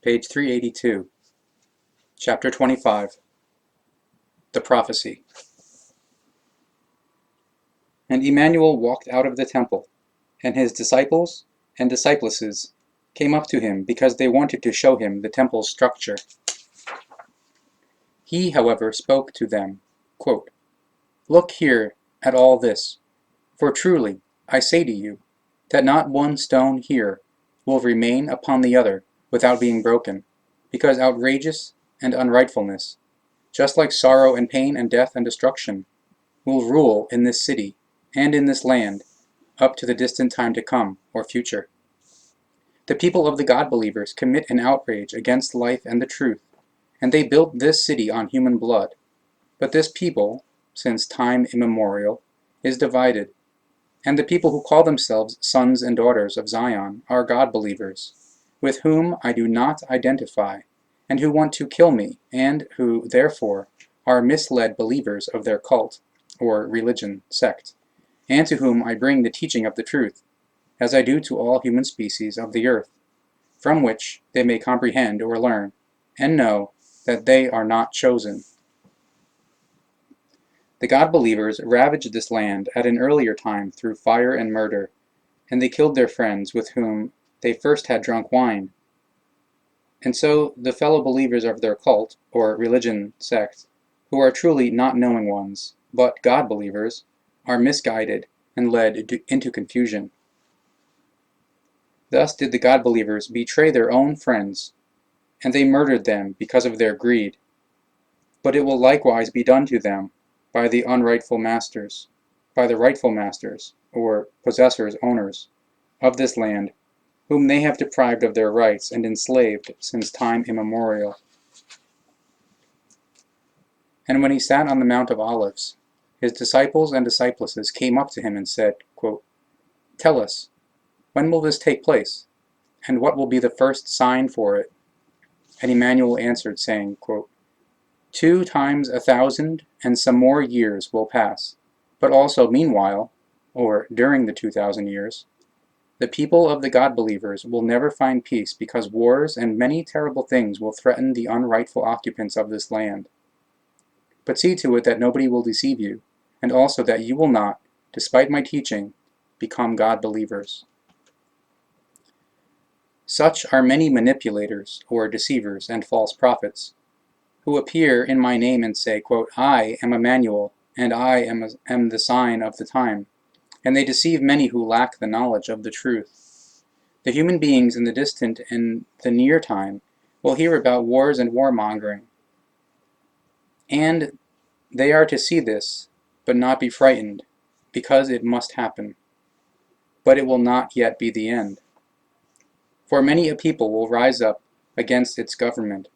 Page 382, Chapter 25, The Prophecy. And Emmanuel walked out of the temple, and his disciples and discipleses came up to him because they wanted to show him the temple's structure. He, however, spoke to them, quote, "Look here at all this, for truly I say to you, that not one stone here will remain upon the other without being broken, because outrageous and unrightfulness, just like sorrow and pain and death and destruction, will rule in this city and in this land up to the distant time to come, or future. The people of the God-believers commit an outrage against life and the truth, and they built this city on human blood. But this people, since time immemorial, is divided, and the people who call themselves sons and daughters of Zion are God-believers, with whom I do not identify, and who want to kill me, and who, therefore, are misled believers of their cult, or religion, sect, and to whom I bring the teaching of the truth, as I do to all human species of the earth, from which they may comprehend or learn, and know that they are not chosen. The God-believers ravaged this land at an earlier time through fire and murder, and they killed their friends with whom they first had drunk wine. And so the fellow believers of their cult, or religion sect, who are truly not knowing ones, but God-believers, are misguided and led into confusion. Thus did the God-believers betray their own friends, and they murdered them because of their greed. But it will likewise be done to them by the rightful masters, or possessors, owners, of this land, whom they have deprived of their rights and enslaved since time immemorial. And when he sat on the Mount of Olives, his disciples and discipleses came up to him and said, quote, "Tell us, when will this take place, and what will be the first sign for it?" And Emmanuel answered, saying, quote, 2 times 1,000 and some more years will pass, but also meanwhile, or during the 2,000 years, the people of the God-believers will never find peace, because wars and many terrible things will threaten the unrightful occupants of this land. But see to it that nobody will deceive you, and also that you will not, despite my teaching, become God-believers. Such are many manipulators, or deceivers, and false prophets, who appear in my name and say, quote, "I am Emmanuel, and I am the sign of the time," and they deceive many who lack the knowledge of the truth. The human beings in the distant and the near time will hear about wars and warmongering, and they are to see this, but not be frightened, because it must happen. But it will not yet be the end. For many a people will rise up against its government,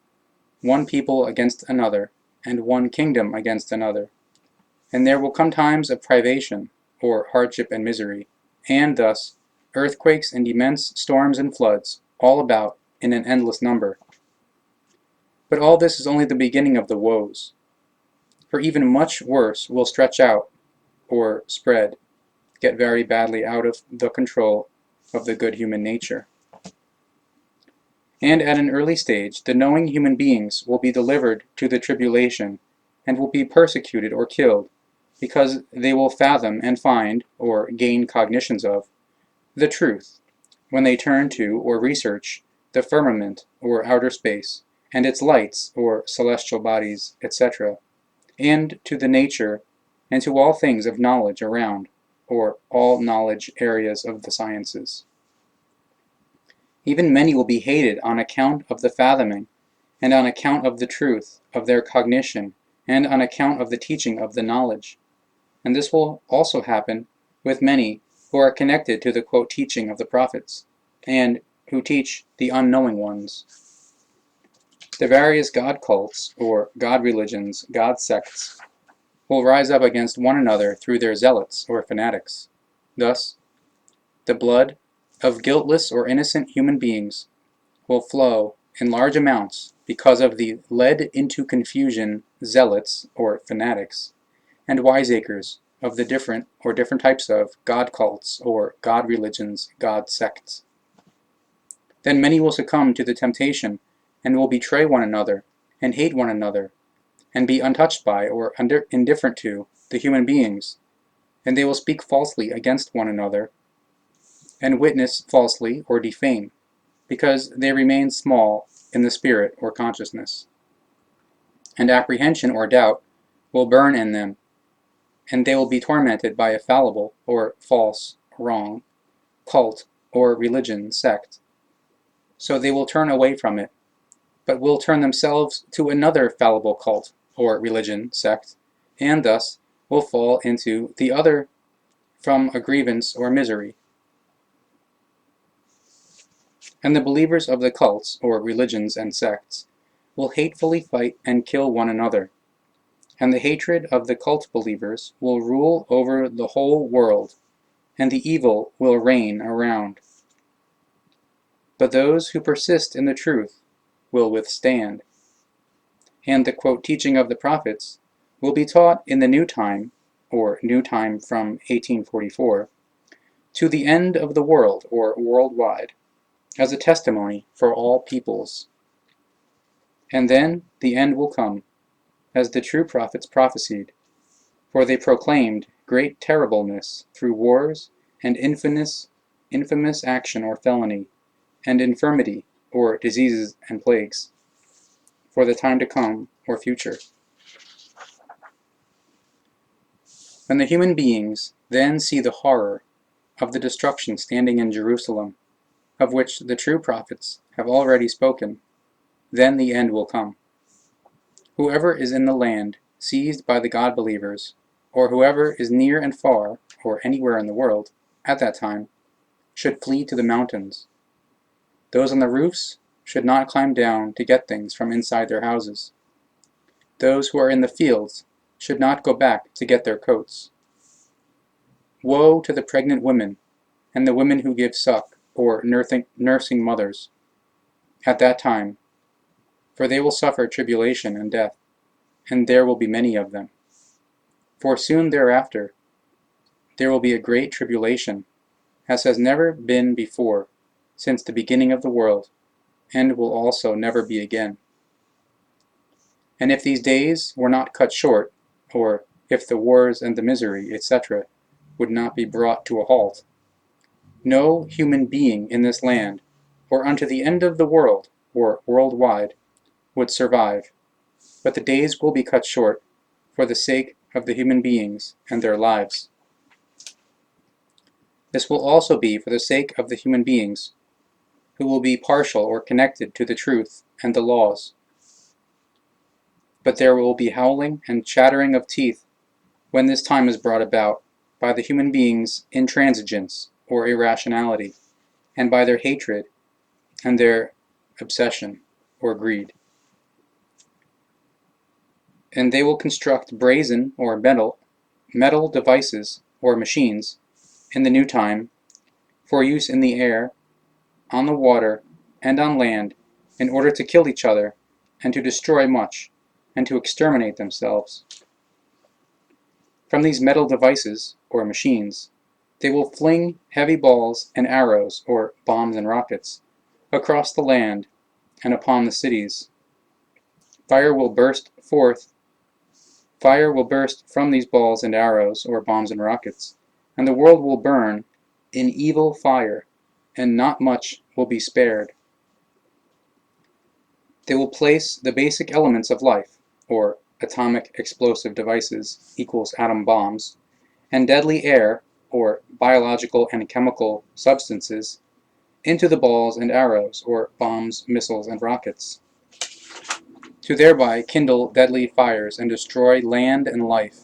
one people against another, and one kingdom against another. And there will come times of privation, or hardship and misery, and thus earthquakes and immense storms and floods, all about in an endless number. But all this is only the beginning of the woes, for even much worse will stretch out, or spread, get very badly out of the control of the good human nature. And at an early stage, the knowing human beings will be delivered to the tribulation, and will be persecuted or killed, because they will fathom and find, or gain cognitions of, the truth, when they turn to or research the firmament, or outer space, and its lights, or celestial bodies, etc., and to the nature and to all things of knowledge around, or all knowledge areas of the sciences. Even many will be hated on account of the fathoming, and on account of the truth of their cognition, and on account of the teaching of the knowledge. And this will also happen with many who are connected to the quote teaching of the prophets, and who teach the unknowing ones. The various God cults, or God religions, God sects, will rise up against one another through their zealots, or fanatics. Thus, the blood of guiltless or innocent human beings will flow in large amounts because of the led into confusion zealots, or fanatics, and wiseacres of the different types of God cults, or God religions, God sects. Then many will succumb to the temptation and will betray one another, and hate one another, and be untouched by or indifferent to the human beings, and they will speak falsely against one another, and witness falsely or defame, because they remain small in the spirit or consciousness. And apprehension or doubt will burn in them, and they will be tormented by a fallible or false, wrong, cult or religion sect. So they will turn away from it, but will turn themselves to another fallible cult or religion sect, and thus will fall into the other from a grievance or misery. And the believers of the cults or religions and sects will hatefully fight and kill one another, and the hatred of the cult believers will rule over the whole world, and the evil will reign around. But those who persist in the truth will withstand. And the quote teaching of the prophets will be taught in the new time, or new time from 1844, to the end of the world or worldwide, as a testimony for all peoples. And then the end will come, as the true prophets prophesied, for they proclaimed great terribleness through wars and infamous action or felony, and infirmity or diseases and plagues, for the time to come or future. When the human beings then see the horror of the destruction standing in Jerusalem, of which the true prophets have already spoken, then the end will come. Whoever is in the land seized by the God-believers, or whoever is near and far, or anywhere in the world, at that time, should flee to the mountains. Those on the roofs should not climb down to get things from inside their houses. Those who are in the fields should not go back to get their coats. Woe to the pregnant women, and the women who give suck, or nursing mothers, at that time, for they will suffer tribulation and death, and there will be many of them. For soon thereafter there will be a great tribulation, as has never been before, since the beginning of the world, and will also never be again. And if these days were not cut short, or if the wars and the misery, etc., would not be brought to a halt, no human being in this land, or unto the end of the world, or worldwide, would survive, but the days will be cut short for the sake of the human beings and their lives. This will also be for the sake of the human beings who will be partial or connected to the truth and the laws. But there will be howling and chattering of teeth when this time is brought about by the human beings' intransigence or irrationality, and by their hatred and their obsession or greed. And they will construct brazen or metal devices or machines in the new time for use in the air, on the water, and on land, in order to kill each other and to destroy much, and to exterminate themselves. From these metal devices or machines, they will fling heavy balls and arrows or bombs and rockets across the land and upon the cities. Fire will burst from these balls and arrows or bombs and rockets, and the world will burn in evil fire, and not much will be spared. They will place the basic elements of life, or atomic explosive devices equals atom bombs, and deadly air, or biological and chemical substances, into the balls and arrows, or bombs, missiles, and rockets, to thereby kindle deadly fires and destroy land and life.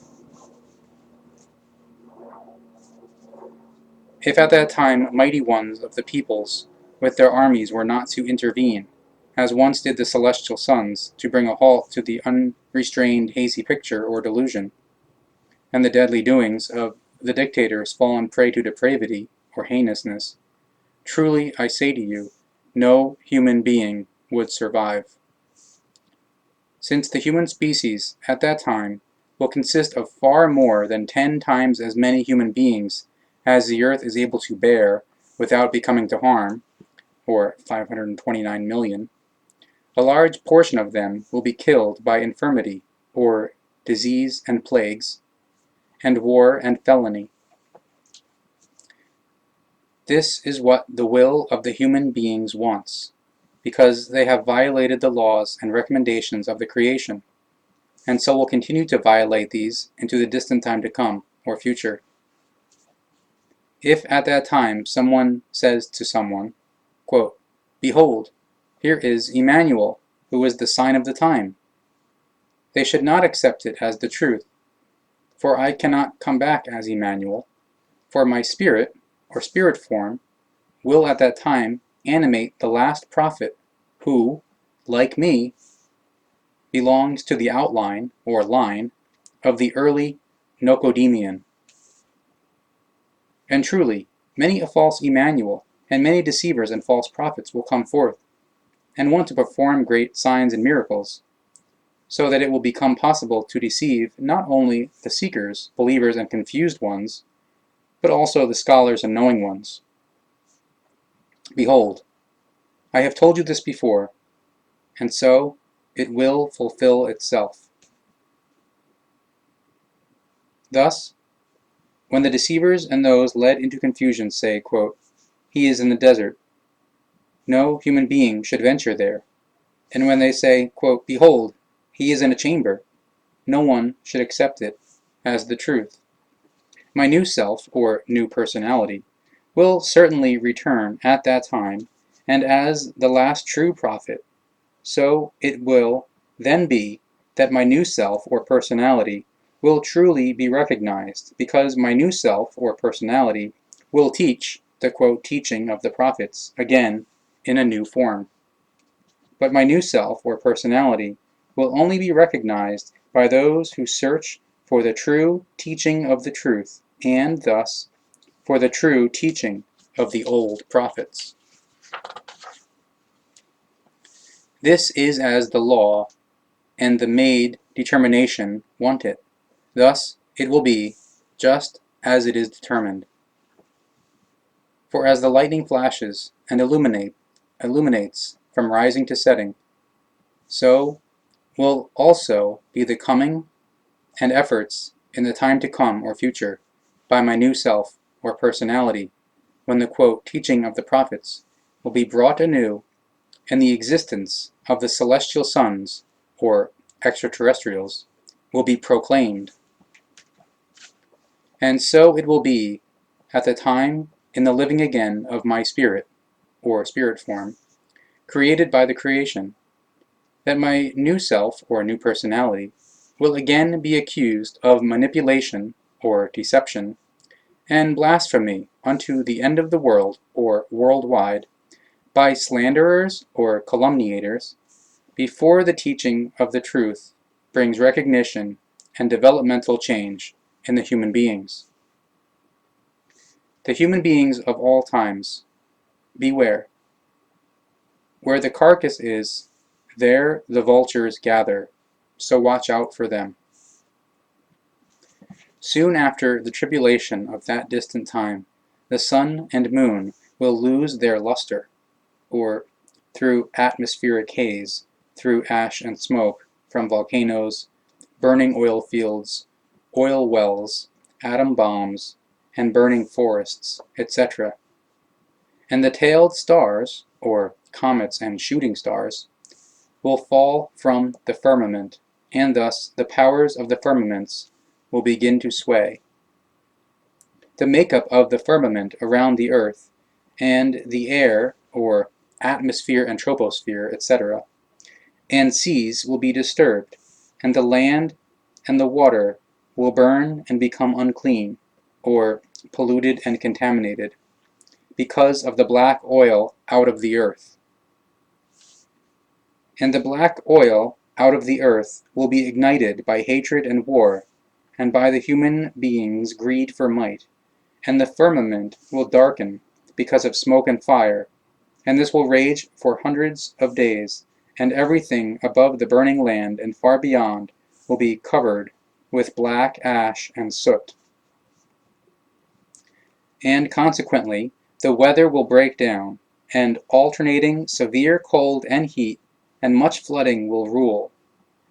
If at that time mighty ones of the peoples with their armies were not to intervene, as once did the celestial sons, to bring a halt to the unrestrained hazy picture or delusion, and the deadly doings of the dictators fallen prey to depravity or heinousness, truly I say to you, no human being would survive. Since the human species at that time will consist of far more than 10 times as many human beings as the earth is able to bear without becoming to harm, or 529 million, A large portion of them will be killed by infirmity, or disease and plagues, and war and felony. This is what the will of the human beings wants, because they have violated the laws and recommendations of the creation, and so will continue to violate these into the distant time to come, or future. If at that time someone says to someone, quote, "Behold, here is Emmanuel, who is the sign of the time," they should not accept it as the truth, for I cannot come back as Emmanuel, for my spirit, or spirit form, will at that time animate the last prophet, who, like me, belongs to the outline, or line, of the early Nocodemian. And truly, many a false Emmanuel, and many deceivers and false prophets will come forth, and want to perform great signs and miracles, so that it will become possible to deceive not only the seekers, believers, and confused ones, but also the scholars and knowing ones. Behold, I have told you this before, and so it will fulfill itself. Thus, when the deceivers and those led into confusion say, quote, "He is in the desert," no human being should venture there. And when they say, quote, "Behold, he is in a chamber," no one should accept it as the truth. My new self, or new personality, will certainly return at that time, and as the last true prophet, so it will then be that my new self, or personality, will truly be recognized, because my new self, or personality, will teach the quote, "teaching of the prophets," again, in a new form. But my new self, or personality, will only be recognized by those who search for the true teaching of the truth, and thus for the true teaching of the old prophets. This is as the law and the made determination want it. Thus it will be, just as it is determined. For as the lightning flashes and illuminates from rising to setting, so will also be the coming and efforts in the time to come or future by my new self or personality, when the quote, "teaching of the prophets" will be brought anew, and the existence of the celestial sons, or extraterrestrials, will be proclaimed. And so it will be at the time in the living again of my spirit, or spirit form, created by the creation, that my new self, or new personality, will again be accused of manipulation, or deception, and blasphemy unto the end of the world, or worldwide, by slanderers or calumniators, before the teaching of the truth brings recognition and developmental change in the human beings. The human beings of all times, beware. Where the carcass is, there the vultures gather, so watch out for them. Soon after the tribulation of that distant time, the sun and moon will lose their luster, or through atmospheric haze, through ash and smoke from volcanoes, burning oil fields, oil wells, atom bombs, and burning forests, etc. And the tailed stars, or comets and shooting stars, will fall from the firmament, and thus the powers of the firmaments will begin to sway. The makeup of the firmament around the earth, and the air, or atmosphere and troposphere, etc., and seas will be disturbed, and the land and the water will burn and become unclean, or polluted and contaminated, because of the black oil out of the earth. And the black oil out of the earth will be ignited by hatred and war, and by the human being's greed for might, and the firmament will darken because of smoke and fire, and this will rage for hundreds of days, and everything above the burning land and far beyond will be covered with black ash and soot. And consequently, the weather will break down, and alternating severe cold and heat and much flooding will rule,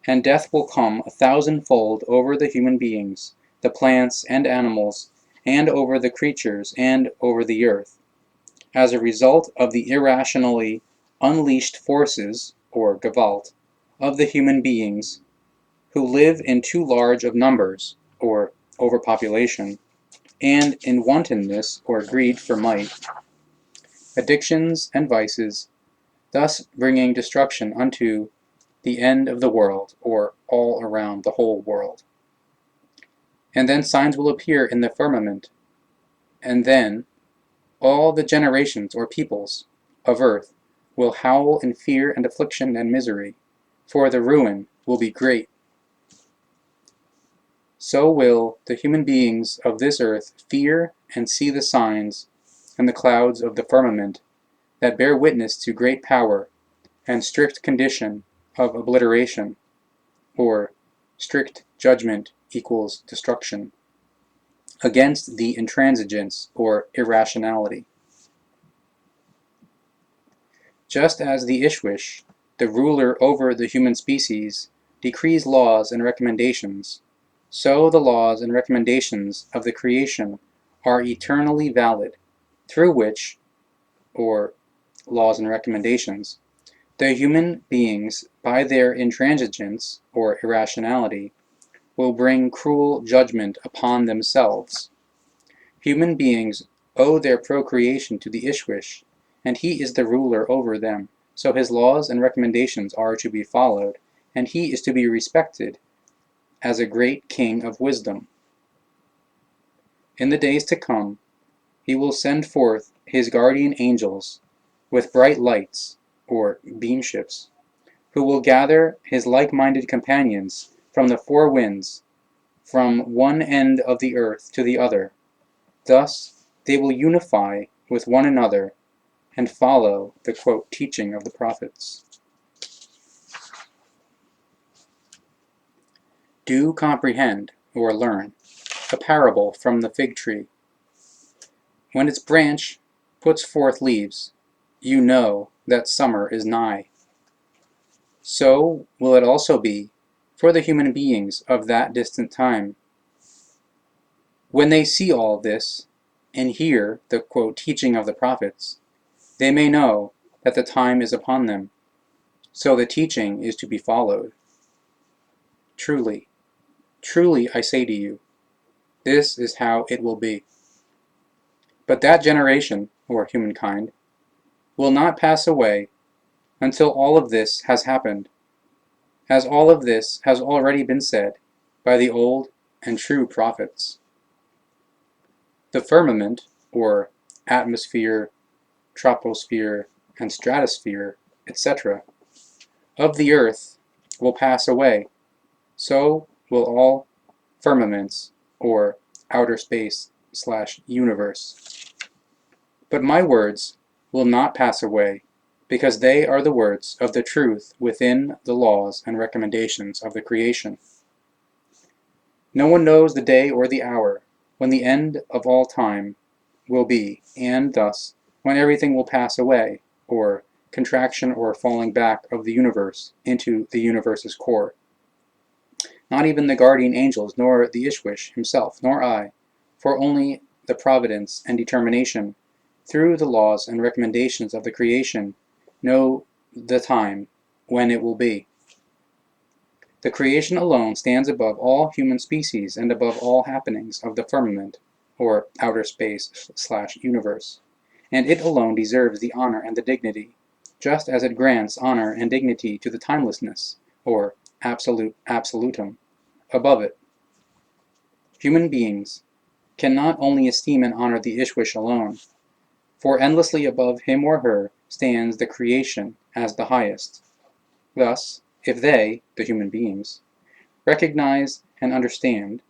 and death will come 1,000-fold over the human beings, the plants and animals, and over the creatures, and over the earth, as a result of the irrationally unleashed forces, or Gewalt, of the human beings, who live in too large of numbers, or overpopulation, and in wantonness, or greed for might, addictions and vices, thus bringing destruction unto the end of the world, or all around the whole world. And then signs will appear in the firmament, and then all the generations or peoples of earth will howl in fear and affliction and misery, for the ruin will be great. So will the human beings of this earth fear and see the signs and the clouds of the firmament that bear witness to great power and strict condition of obliteration, or strict judgment equals destruction, against the intransigence or irrationality. Just as the Ishwish, the ruler over the human species, decrees laws and recommendations, so the laws and recommendations of the creation are eternally valid, through which, or laws and recommendations, the human beings, by their intransigence or irrationality, will bring cruel judgment upon themselves. Human beings owe their procreation to the Ishwish, and he is the ruler over them, so his laws and recommendations are to be followed, and he is to be respected as a great king of wisdom. In the days to come, he will send forth his guardian angels with bright lights, or beamships, who will gather his like-minded companions from the four winds, from one end of the earth to the other. Thus they will unify with one another and follow the quote, teaching of the prophets. Do comprehend, or learn, a parable from the fig tree. When its branch puts forth leaves, you know that summer is nigh. So will it also be for the human beings of that distant time. When they see all this, and hear the quote, teaching of the prophets, they may know that the time is upon them. So the teaching is to be followed. Truly, truly I say to you, this is how it will be. But that generation, or humankind, will not pass away until all of this has happened, as all of this has already been said by the old and true prophets. The firmament, or atmosphere, troposphere, and stratosphere, etc., of the earth will pass away, so will all firmaments, or outer space/universe. But my words will not pass away, because they are the words of the truth within the laws and recommendations of the creation. No one knows the day or the hour when the end of all time will be, and thus when everything will pass away, or contraction or falling back of the universe into the universe's core. Not even the guardian angels, nor the Ishwish himself, nor I, for only the providence and determination, through the laws and recommendations of the creation, know the time when it will be. The creation alone stands above all human species and above all happenings of the firmament, or outer space/universe, and it alone deserves the honor and the dignity, just as it grants honor and dignity to the timelessness, or absolutum, above it. Human beings can not only esteem and honor the Ishwish alone, for endlessly above him or her stands the creation as the highest. Thus, if they, the human beings, recognize and understand,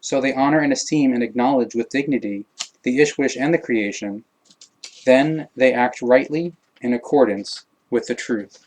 so they honor and esteem and acknowledge with dignity the Ishwish and the creation, then they act rightly in accordance with the truth.